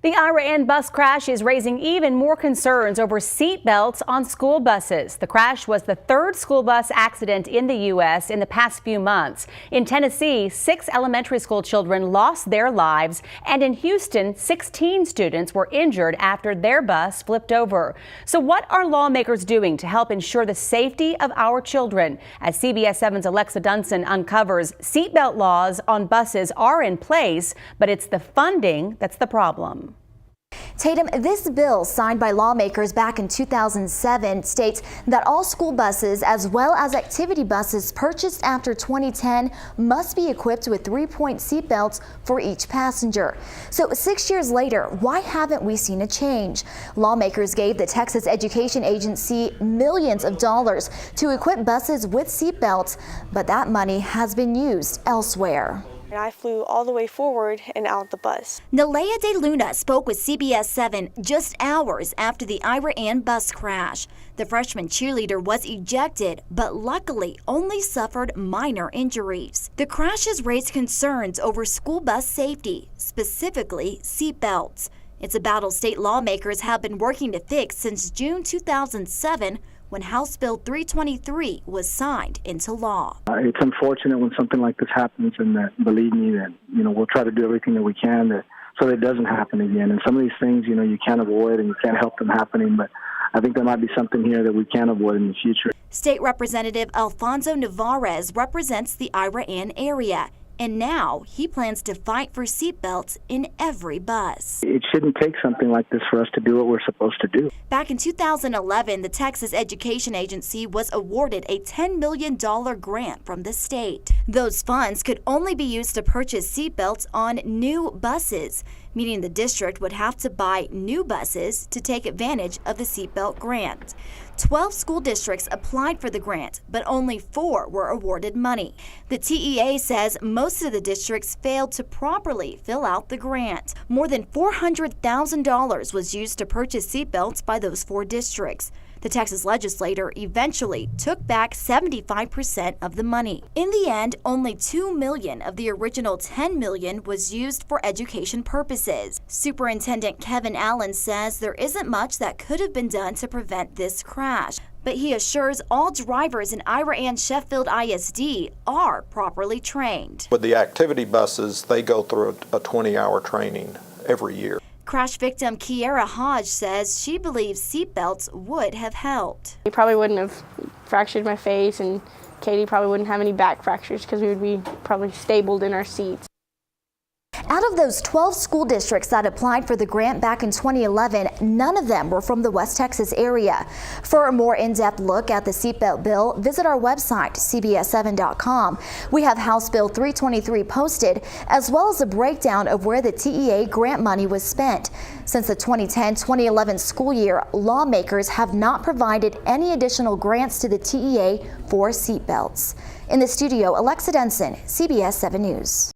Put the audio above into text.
The Iraan bus crash is raising even more concerns over seat belts on school buses. The crash was the third school bus accident in the U.S. in the past few months. In Tennessee, 6 elementary school children lost their lives, and in Houston, 16 students were injured after their bus flipped over. So what are lawmakers doing to help ensure the safety of our children? As CBS 7's Alexa Dunson uncovers, seatbelt laws on buses are in place, but it's the funding that's the problem. Tatum, this bill signed by lawmakers back in 2007 states that all school buses as well as activity buses purchased after 2010 must be equipped with 3-point seat belts for each passenger. So 6 years later, why haven't we seen a change? Lawmakers gave the Texas Education Agency millions of dollars to equip buses with seat belts, but that money has been used elsewhere. I flew all the way forward and out the bus. Nalea De Luna spoke with CBS 7 just hours after the Iraan bus crash. The freshman cheerleader was ejected, but luckily only suffered minor injuries. The crash has raised concerns over school bus safety, specifically seatbelts. It's a battle state lawmakers have been working to fix since June 2007, when House Bill 323 was signed into law. It's unfortunate when something like this happens, and believe me that we'll try to do everything that we can so that it doesn't happen again. And some of these things you can't avoid and you can't help them happening, but I think there might be something here that we can avoid in the future. State Representative Alfonso Navarez represents the Iraan area, and now he plans to fight for seatbelts in every bus. It shouldn't take something like this for us to do what we're supposed to do. Back in 2011, the Texas Education Agency was awarded a $10 million grant from the state. Those funds could only be used to purchase seatbelts on new buses, meaning the district would have to buy new buses to take advantage of the seatbelt grant. 12 school districts applied for the grant, but only 4 were awarded money. The TEA says most of the districts failed to properly fill out the grant. More than $400,000 was used to purchase seatbelts by those 4 districts. The Texas legislature eventually took back 75% of the money. In the end, only $2 million of the original $10 million was used for education purposes. Superintendent Kevin Allen says there isn't much that could have been done to prevent this crash, but he assures all drivers in Iraan Sheffield ISD are properly trained. With the activity buses, they go through a 20-hour training every year. Crash victim Kiera Hodge says she believes seatbelts would have helped. He probably wouldn't have fractured my face, and Katie probably wouldn't have any back fractures because we would be probably stabled in our seats. Out of those 12 school districts that applied for the grant back in 2011, none of them were from the West Texas area. For a more in-depth look at the seatbelt bill, visit our website, cbs7.com. We have House Bill 323 posted, as well as a breakdown of where the TEA grant money was spent. Since the 2010-2011 school year, lawmakers have not provided any additional grants to the TEA for seatbelts. In the studio, Alexa Dunson, CBS 7 News.